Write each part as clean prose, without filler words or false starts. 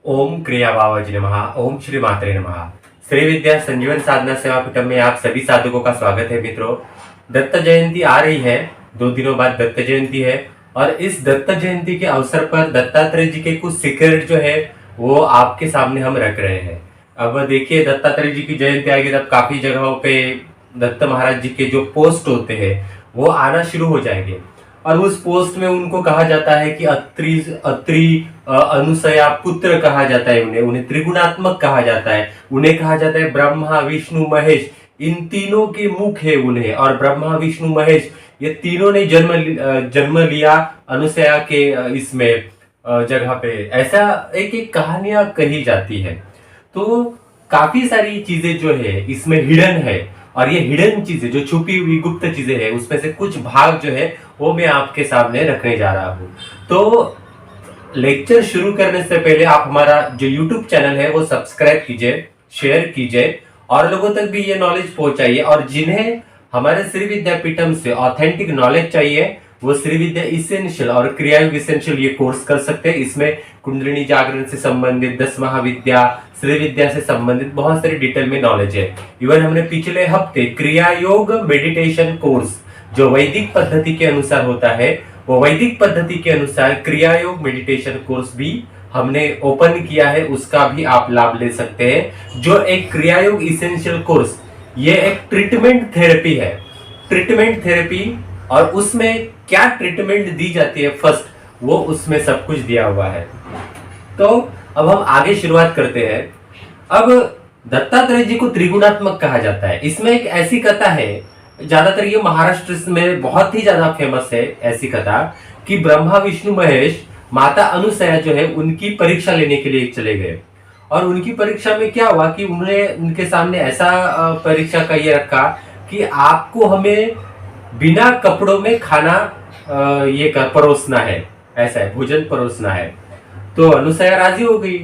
ओम क्रिया बाबाजी नमः। ओम श्री मात्रे नमः। श्री विद्या संजीवन साधना सेवा पीठम में आप सभी साधकों का स्वागत है। मित्रों, दत्त जयंती आ रही है। 2 दिनों बाद दत्त जयंती है और इस दत्त जयंती के अवसर पर दत्तात्रेय जी के कुछ सीक्रेट जो है वो आपके सामने हम रख रहे हैं। अब देखिए, दत्तात्रेय जी की जयंती आएगी तब काफी जगहों पे दत्त महाराज जी के जो पोस्ट होते हैं वो आना शुरू हो जाएंगे और उस पोस्ट में उनको कहा जाता है कि अत्रि अत्रि अनुसया पुत्र कहा जाता है। उन्हें उन्हें त्रिगुणात्मक कहा जाता है। उन्हें कहा जाता है ब्रह्मा विष्णु महेश, इन तीनों के मुख है उन्हें। और ब्रह्मा विष्णु महेश ये तीनों ने जन्म लिया अनुसया के इसमें जगह पे। ऐसा एक एक कहानियां कही जाती है। तो काफी सारी चीजें जो है इसमें हिडन है और ये हिडन चीजें जो छुपी हुई गुप्त चीजें है उसमें से कुछ भाग जो है वो मैं आपके सामने रखने जा रहा हूं। तो लेक्चर शुरू करने से पहले आप हमारा जो YouTube चैनल है वो सब्सक्राइब कीजिए, शेयर कीजिए और लोगों तक भी ये नॉलेज पहुंचाइए। और जिन्हें हमारे श्री विद्यापीठम से ऑथेंटिक नॉलेज चाहिए वो श्री विद्या इसेंशियल और क्रियायोग इसेंशियल ये कोर्स कर सकते हैं। इसमें कुंडलिनी जागरण से संबंधित 10 महाविद्या, श्री विद्या से संबंधित बहुत सारी डिटेल में नॉलेज है। इवन हमने पिछले हफ्ते क्रिया योग मेडिटेशन कोर्स जो वैदिक पद्धति के अनुसार होता है वो वैदिक पद्धति के अनुसार क्रिया योग मेडिटेशन कोर्स भी हमने ओपन किया है, उसका भी आप लाभ ले सकते हैं। जो एक क्रिया योग इसेंशियल कोर्स ये एक ट्रीटमेंट थेरेपी है। ट्रीटमेंट थेरेपी और उसमें क्या ट्रीटमेंट दी जाती है फर्स्ट वो उसमें सब कुछ दिया हुआ है। तो अब हम आगे शुरुआत करते हैं। अब दत्तात्रेय जी को त्रिगुणात्मक कहा जाता है। इसमें एक ऐसी कथा है, ज्यादातर ये महाराष्ट्र में बहुत ही ज्यादा फेमस है ऐसी कथा कि ब्रह्मा विष्णु महेश माता अनुसया जो है उनकी परीक्षा लेने के लिए चले गए। और उनकी परीक्षा में क्या हुआ कि उन्होंने उनके सामने ऐसा परीक्षा का ये रखा कि आपको हमें बिना कपड़ों में खाना ये परोसना है, ऐसा है, भोजन परोसना है। तो अनुसया राजी हो गई,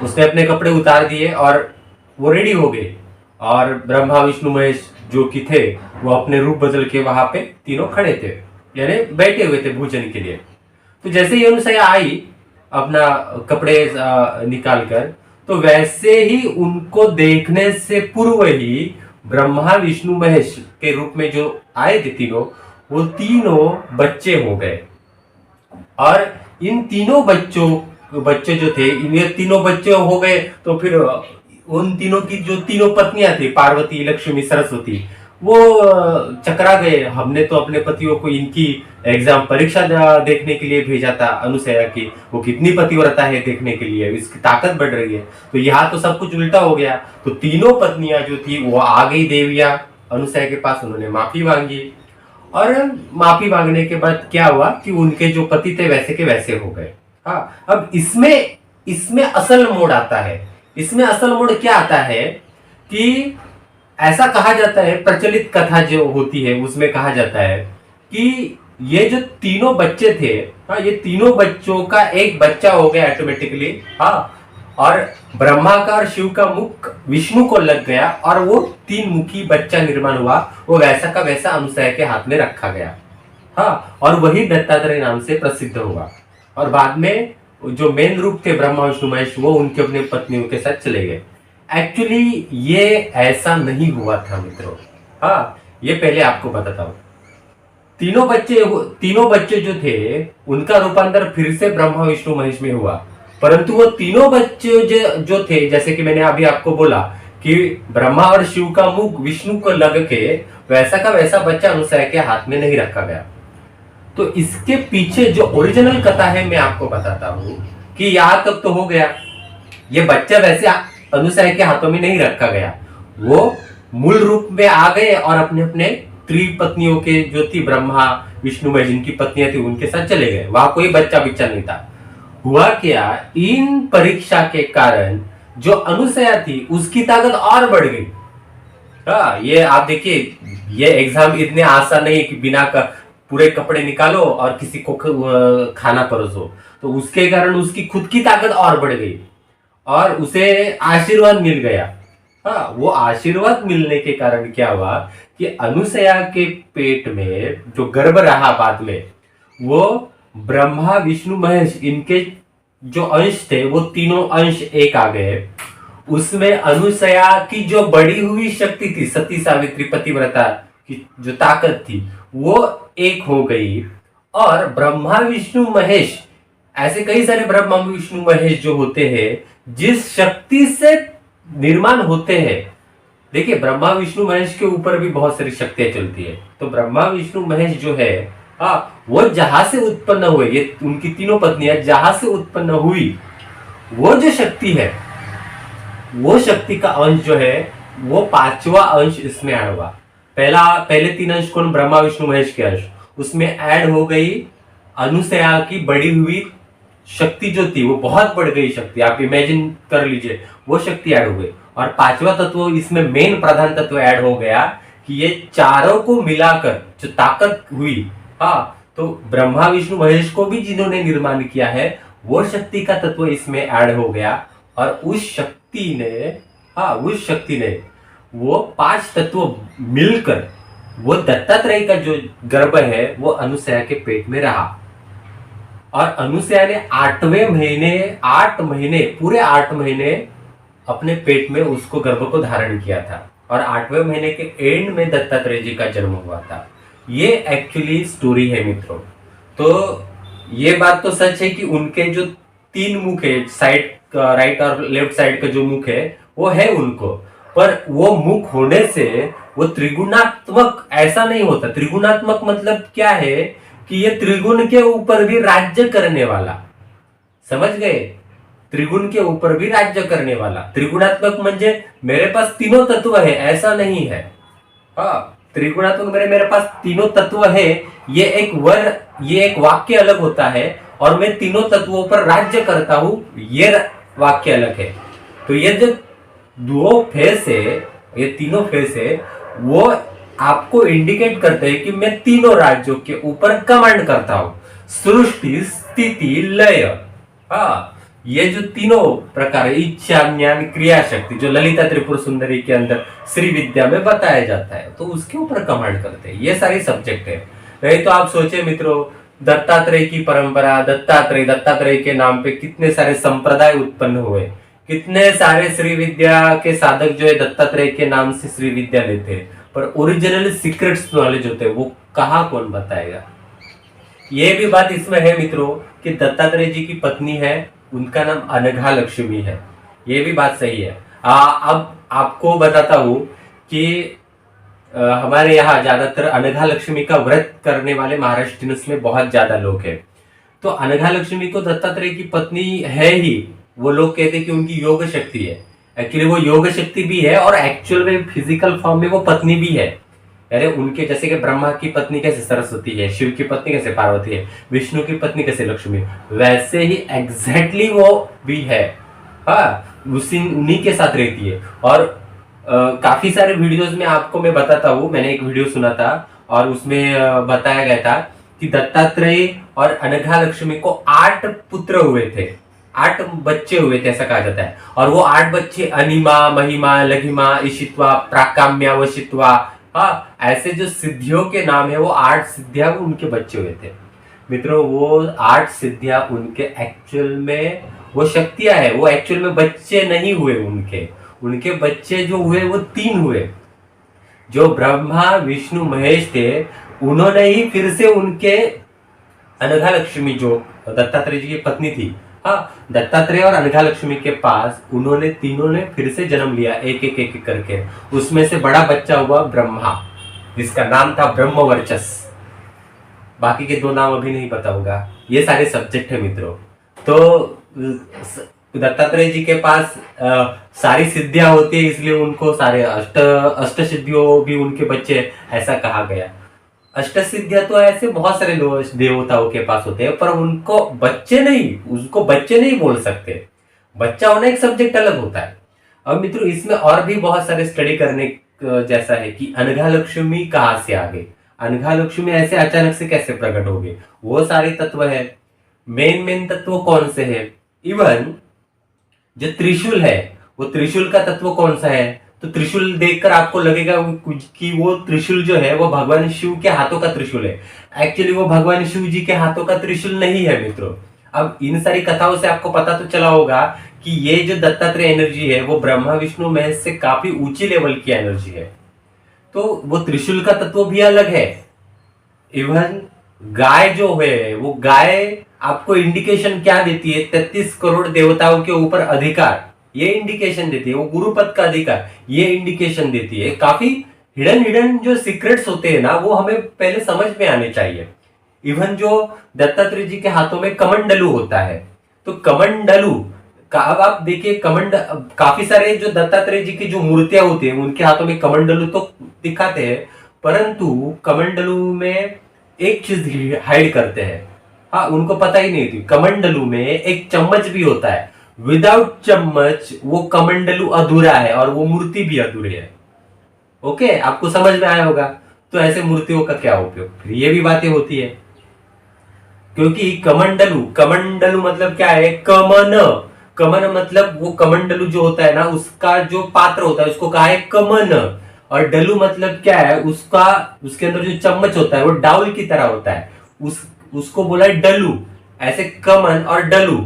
उसने अपने कपड़े उतार दिए और वो रेडी हो गए। और ब्रह्मा विष्णु महेश जो कि थे वो अपने रूप बदल के वहां पे तीनों खड़े थे, यानी बैठे हुए थे भोजन के लिए। तो जैसे ही अनुसया आई अपना कपड़े निकाल कर, तो वैसे ही उनको देखने से पूर्व ही ब्रह्मा विष्णु महेश के रूप में जो आए थे तीनों, वो तीनों बच्चे हो गए। और इन तीनों बच्चे जो थे, ये तीनों बच्चे हो गए तो फिर उन तीनों की जो तीनों पत्नियां थी, पार्वती, लक्ष्मी, सरस्वती, वो चकरा गए। हमने तो अपने पतियों को इनकी एग्जाम परीक्षा देखने के लिए भेजा था, अनुसया की वो कितनी पतिव्रता है देखने के लिए, इसकी ताकत बढ़ रही है। तो यहाँ तो सब कुछ उल्टा हो गया। तो तीनों पत्नियां जो थी वो आ गई देविया अनुसया के पास, उन्होंने माफी मांगी। और माफी मांगने के बाद क्या हुआ कि उनके जो पति थे वैसे के वैसे हो गए। हाँ, अब इसमें इसमें असल मोड़ आता है। इसमें असल मोड़ क्या आता है कि ऐसा कहा जाता है, प्रचलित कथा जो होती है उसमें कहा जाता है कि ये जो तीनों बच्चे थे, हाँ, ये तीनों बच्चों का एक बच्चा हो गया ऑटोमेटिकली। हाँ, और ब्रह्मा का और शिव का मुख विष्णु को लग गया और वो 3 मुखी बच्चा निर्माण हुआ। वो वैसा का वैसा अनुसया के हाथ में रखा गया। हाँ, और वही दत्तात्रेय नाम से प्रसिद्ध हुआ। और बाद में जो मेन रूप थे ब्रह्मा विष्णु महेश वो उनके अपने पत्नियों के साथ चले गए। एक्चुअली ये ऐसा नहीं हुआ था मित्रों। हाँ, ये पहले आपको बताता हूं। तीनों बच्चे जो थे उनका रूपांतर फिर से ब्रह्मा विष्णु महेश में हुआ। परंतु वो तीनों बच्चे जो थे, जैसे कि मैंने अभी आपको बोला कि ब्रह्मा और शिव का मुख विष्णु को लग के वैसा का वैसा बच्चा अनुसया के हाथ में नहीं रखा गया। तो इसके पीछे जो ओरिजिनल कथा है मैं आपको बताता हूं कि यहां तक तो हो गया, ये बच्चा वैसे अनुसया के हाथों में नहीं रखा गया, वो मूल रूप में आ गए और अपने अपने त्रिपत्नियों के जो थी ब्रह्मा विष्णु महेश जिनकी पत्नियां थी उनके साथ चले गए। वहां कोई बच्चा नहीं था। हुआ क्या, इन परीक्षा के कारण जो अनुसया थी उसकी ताकत और बढ़ गई। हाँ, ये आप देखिए, ये एग्जाम इतने आसान नहीं कि बिना पूरे कपड़े निकालो और किसी को खाना परोसो। तो उसके कारण उसकी खुद की ताकत और बढ़ गई और उसे आशीर्वाद मिल गया। हाँ, वो आशीर्वाद मिलने के कारण क्या हुआ कि अनुसया के पेट में जो गर्भ रहा बाद में, वो ब्रह्मा विष्णु महेश इनके जो अंश थे वो तीनों अंश एक आ गए। उसमें अनुसया की जो बढ़ी हुई शक्ति थी, सती सावित्री पतिव्रता की जो ताकत थी, वो एक हो गई। और ब्रह्मा विष्णु महेश, ऐसे कई सारे ब्रह्मा विष्णु महेश जो होते हैं, जिस शक्ति से निर्माण होते हैं। देखिए, ब्रह्मा विष्णु महेश के ऊपर भी बहुत सारी शक्तियां चलती है। तो ब्रह्मा विष्णु महेश जो है, वो जहां से उत्पन्न हुए, ये उनकी तीनों पत्नियां जहां से उत्पन्न हुई, वो जो शक्ति है, वो शक्ति का अंश जो है, वो पांचवा अंश इसमें ऐड हुआ। पहले तीन अंश कौन? ब्रह्मा विष्णु महेश के अंश। उसमें ऐड हो गई अनुसया की बढ़ी हुई शक्ति जो थी, वो बहुत बढ़ गई शक्ति, आप इमेजिन कर लीजिए, वो शक्ति ऐड हो गई। और पांचवा तत्व, इसमें मेन प्रधान तत्व ऐड हो गया कि ये चारों को मिलाकर जो ताकत हुई, तो ब्रह्मा विष्णु महेश को भी जिन्होंने निर्माण किया है, वो शक्ति का तत्व इसमें ऐड हो गया। और उस शक्ति ने वो पांच तत्व मिलकर वो दत्तात्रेय का जो गर्भ है, वो अनुसया के पेट में रहा। और अनुसया ने 8 महीने पूरे 8 महीने अपने पेट में उसको गर्भ को धारण किया था। और 8वें महीने के एंड में दत्तात्रेय जी का जन्म हुआ था। ये एक्चुअली स्टोरी है मित्रों। तो ये बात तो सच है कि उनके जो 3 मुख है, साइड राइट और लेफ्ट साइड का जो मुख है, वो है उनको। पर वो मुख होने से वो त्रिगुणात्मक ऐसा नहीं होता। त्रिगुणात्मक मतलब क्या है कि ये त्रिगुण के ऊपर भी राज्य करने वाला, समझ गए? त्रिगुण के ऊपर भी राज्य करने वाला। त्रिगुणात्मक म्हणजे मेरे पास तीनों तत्व है, ऐसा नहीं है। त्रिगुणात्मक मेरे पास तीनों तत्व है, ये एक वाक्य अलग होता है। और मैं तीनों तत्वों पर राज्य करता हूं, ये वाक्य अलग है। तो ये जो ये तीनों फेस है, वो आपको इंडिकेट करते हैं कि मैं तीनों राज्यों के ऊपर कमांड करता हूं। सृष्टि, स्थिति, लय। ये जो तीनों प्रकार, इच्छा, ज्ञान, क्रिया शक्ति, जो ललिता त्रिपुर सुंदरी के अंदर श्री विद्या में बताया जाता है, तो उसके ऊपर कमांड करते हैं। ये सारी सब्जेक्ट है। नहीं तो आप सोचे मित्रों, दत्तात्रेय की परंपरा, दत्तात्रेय के नाम पे कितने सारे संप्रदाय उत्पन्न हुए, कितने सारे श्री विद्या के साधक जो है दत्तात्रेय के नाम से श्री विद्या लेते हैं, पर ओरिजिनल सीक्रेट्स नॉलेज होते हैं वो कहाँ कौन बताएगा? ये भी बात इसमें है मित्रों कि दत्तात्रेय जी की पत्नी है, उनका नाम अनघा लक्ष्मी है। ये भी बात सही है। अब आपको बताता हूं कि हमारे यहाँ ज्यादातर अनघा लक्ष्मी का व्रत करने वाले महाराष्ट्रियंस में बहुत ज्यादा लोग हैं। तो अनघा लक्ष्मी को दत्तात्रेय की पत्नी है ही, वो लोग कहते हैं कि उनकी योग शक्ति है। एक्चुअली वो योग शक्ति भी है और एक्चुअल में फिजिकल फॉर्म में वो पत्नी भी है। अरे उनके जैसे कि ब्रह्मा की पत्नी कैसे सरस्वती है, शिव की पत्नी कैसे पार्वती है, विष्णु की पत्नी कैसे लक्ष्मी, वैसे ही एग्जैक्टली वो भी है। उन्हीं के साथ रहती है। और काफी सारे वीडियोस में आपको मैं बताता हूँ। मैंने एक वीडियो सुना था और उसमें बताया गया था कि दत्तात्रेय और अनघा लक्ष्मी को 8 पुत्र हुए थे, 8 बच्चे हुए थे, ऐसा कहा जाता है। और वो 8 बच्चे अनिमा, महिमा, लघिमा, ईशित्वा, प्राकाम्या, वशित्वा, ऐसे जो सिद्धियों के नाम है, वो 8 सिद्धियां उनके बच्चे हुए थे मित्रों। वो 8 सिद्धियां उनके एक्चुअल में वो शक्तियां है, वो एक्चुअल में बच्चे नहीं हुए। उनके बच्चे जो हुए वो 3 हुए। जो ब्रह्मा विष्णु महेश थे, उन्होंने ही फिर से उनके अनघा लक्ष्मी जो दत्तात्रेय जी की पत्नी थी, दत्तात्रेय और अनघा लक्ष्मी के पास उन्होंने तीनों ने फिर से जन्म लिया, एक करके। उसमें से बड़ा बच्चा हुआ ब्रह्मा, जिसका नाम था ब्रह्मवर्चस। बाकी के 2 नाम अभी नहीं पता होगा। ये सारे सब्जेक्ट है मित्रों। तो दत्तात्रेय जी के पास सारी सिद्धियां होती है, इसलिए उनको सारे अष्ट सिद्धियों भी उनके बच्चे, ऐसा कहा गया। अष्ट सिद्धियां तो ऐसे बहुत सारे देवताओं के पास होते हैं, पर उनको बच्चे नहीं बोल सकते। बच्चा होना एक सब्जेक्ट अलग होता है। अब मित्रों, इसमें और भी बहुत सारे स्टडी करने जैसा है कि अनघा लक्ष्मी कहाँ से आ गई, अनघा लक्ष्मी ऐसे अचानक से कैसे प्रकट हो गई, वो सारे तत्व है। मेन तत्व कौन से है? इवन जो त्रिशूल है, वो त्रिशूल का तत्व कौन सा है? तो त्रिशूल देखकर आपको लगेगा कि वो त्रिशूल जो है वो भगवान शिव के हाथों का त्रिशूल है। एक्चुअली वो भगवान शिव जी के हाथों का त्रिशूल नहीं है मित्रों। अब इन सारी कथाओं से आपको पता तो चला होगा कि ये जो दत्तात्रेय एनर्जी है वो ब्रह्मा विष्णु महेश से काफी ऊंची लेवल की एनर्जी है। तो वो त्रिशूल का तत्व भी अलग है। इवन गाय जो है वो गाय आपको इंडिकेशन क्या देती है? 33 करोड़ देवताओं के ऊपर अधिकार, ये इंडिकेशन देती है। वो गुरुपद का अधिकार, ये इंडिकेशन देती है। काफी हिडन हिडन जो सीक्रेट्स होते हैं ना, वो हमें पहले समझ में आने चाहिए। इवन जो दत्तात्रेय जी के हाथों में कमंडलू होता है, तो कमंडलू का अब आप देखिए, काफी सारे जो दत्तात्रेय जी की जो मूर्तियां होती है उनके हाथों में कमंडलू तो दिखाते हैं, परंतु कमंडलू में एक चीज हाइड करते हैं। हाँ, उनको पता ही नहीं थी कमंडलू में एक चम्मच भी होता है। विदाउट चम्मच वो कमंडलू अधूरा है और वो मूर्ति भी अधूरी है। ओके, आपको समझ में आया होगा। तो ऐसे मूर्तियों का क्या उपयोग? फिर ये भी बातें होती है, क्योंकि कमंडलू कमंडलू मतलब क्या है? कमन, कमन मतलब वो कमंडलू जो होता है ना, उसका जो पात्र होता है उसको कहा है कमन। और डलू मतलब क्या है? उसका उसके अंदर जो चम्मच होता है वो डाउल की तरह होता है, उसको बोला है डलू। ऐसे कमन और डलू,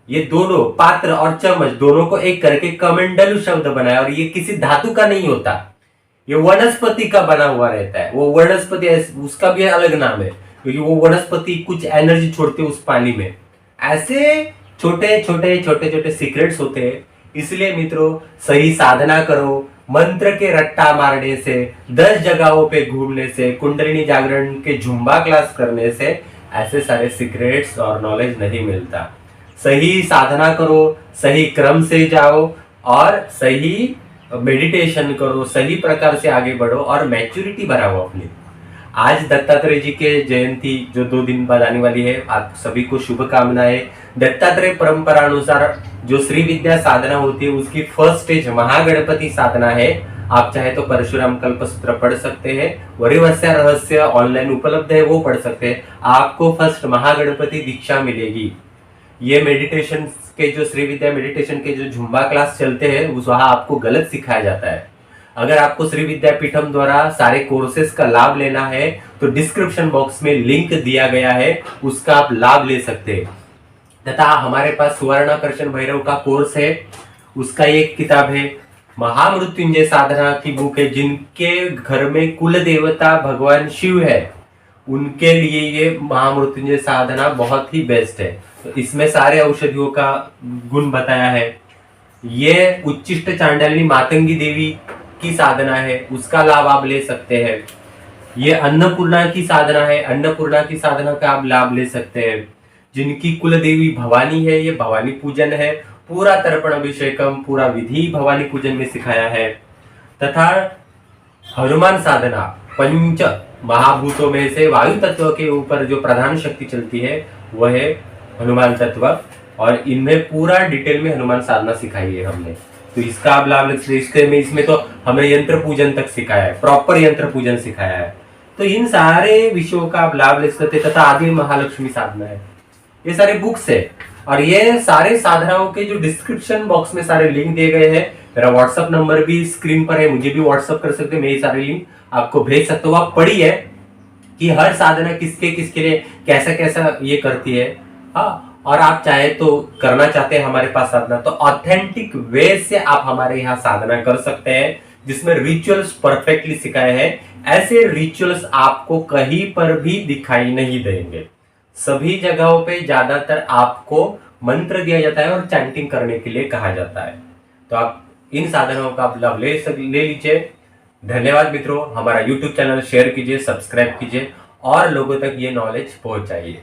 ये दोनों पात्र और चम्मच दोनों को एक करके कमंडलू शब्द बनाया। और ये किसी धातु का नहीं होता, ये वनस्पति का बना हुआ रहता है। वो वनस्पति उसका भी अलग नाम है, क्योंकि वो वनस्पति कुछ एनर्जी छोड़ते है उस पानी में। ऐसे छोटे छोटे छोटे छोटे सीक्रेट्स होते हैं। इसलिए मित्रों, सही साधना करो। मंत्र के रट्टा मारने से, 10 जगहों पे घूमने से, कुंडलिनी जागरण के जुम्बा क्लास करने से ऐसे सारे सीक्रेट्स और नॉलेज नहीं मिलता। सही साधना करो, सही क्रम से जाओ और सही मेडिटेशन करो, सही प्रकार से आगे बढ़ो और मैच्योरिटी बढ़ाओ अपनी। आज दत्तात्रेय जी के जयंती जो 2 दिन बाद आने वाली है, आप सभी को शुभकामनाएं। दत्तात्रेय परंपरा अनुसार जो श्री विद्या साधना होती है उसकी फर्स्ट स्टेज महागणपति साधना है। आप चाहे तो परशुराम कल्पसूत्र पढ़ सकते हैं, वरिवस्या रहस्य ऑनलाइन उपलब्ध है, वो पढ़ सकते हैं। आपको फर्स्ट महागणपति दीक्षा मिलेगी। ये मेडिटेशन के जो श्री विद्या मेडिटेशन के जो जुम्बा क्लास चलते हैं उस वहां आपको गलत सिखाया जाता है। अगर आपको श्री विद्यापीठम द्वारा सारे कोर्सेज का लाभ लेना है तो डिस्क्रिप्शन बॉक्स में लिंक दिया गया है, उसका आप लाभ ले सकते हैं। तथा हमारे पास सुवर्णाकर्षण भैरव का कोर्स है, उसका एक किताब है महामृत्युंजय साधना की बुक है। जिनके घर में कुल देवता भगवान शिव है उनके लिए ये महामृत्युंजय साधना बहुत ही बेस्ट है। तो इसमें सारे औषधियों का गुण बताया है। ये उच्चिष्ट चांडालिनी मातंगी देवी की साधना है, उसका लाभ आप ले सकते हैं। ये अन्नपूर्णा की साधना है, अन्नपूर्णा की साधना का आप लाभ ले सकते हैं। जिनकी कुल देवी भवानी है, ये भवानी पूजन है। पूरा तर्पण अभिषेकम, पूरा विधि भवानी पूजन में सिखाया है। तथा हनुमान साधना, पंच महाभूतों में से वायु तत्व के ऊपर जो प्रधान शक्ति चलती है वह है हनुमान तत्व, और इनमें पूरा डिटेल में हनुमान साधना सिखाई है हमने। तो इसका आप लाभ ले सकते हैं। इसमें तो हमें यंत्र पूजन तक सिखाया है, प्रॉपर यंत्र पूजन सिखाया है। तो इन सारे विषयों का आप लाभ ले सकते हैं। तथा आदि महालक्ष्मी साधना है, ये सारे बुक्स है। और ये सारे साधनाओं के जो डिस्क्रिप्शन बॉक्स में सारे लिंक दिए गए हैं। मेरा व्हाट्सअप नंबर भी स्क्रीन पर है, मुझे भी व्हाट्सअप कर सकते हैं, मैं ये सारे लिंक आपको भेज सकता हूँ। आप पढ़िए कि हर साधना किसके किसके लिए कैसा कैसा ये करती है। हाँ, और आप चाहे तो करना चाहते हैं हमारे पास साधना, तो ऑथेंटिक वे से आप हमारे यहाँ साधना कर सकते हैं, जिसमें रिचुअल्स परफेक्टली सिखाए हैं। ऐसे रिचुअल्स आपको कहीं पर भी दिखाई नहीं देंगे। सभी जगहों पे ज्यादातर आपको मंत्र दिया जाता है और चैंटिंग करने के लिए कहा जाता है। तो आप इन साधनों का लाभ ले लीजिए। धन्यवाद मित्रों। हमारा YouTube चैनल शेयर कीजिए, सब्सक्राइब कीजिए और लोगों तक ये नॉलेज पहुंचाइए।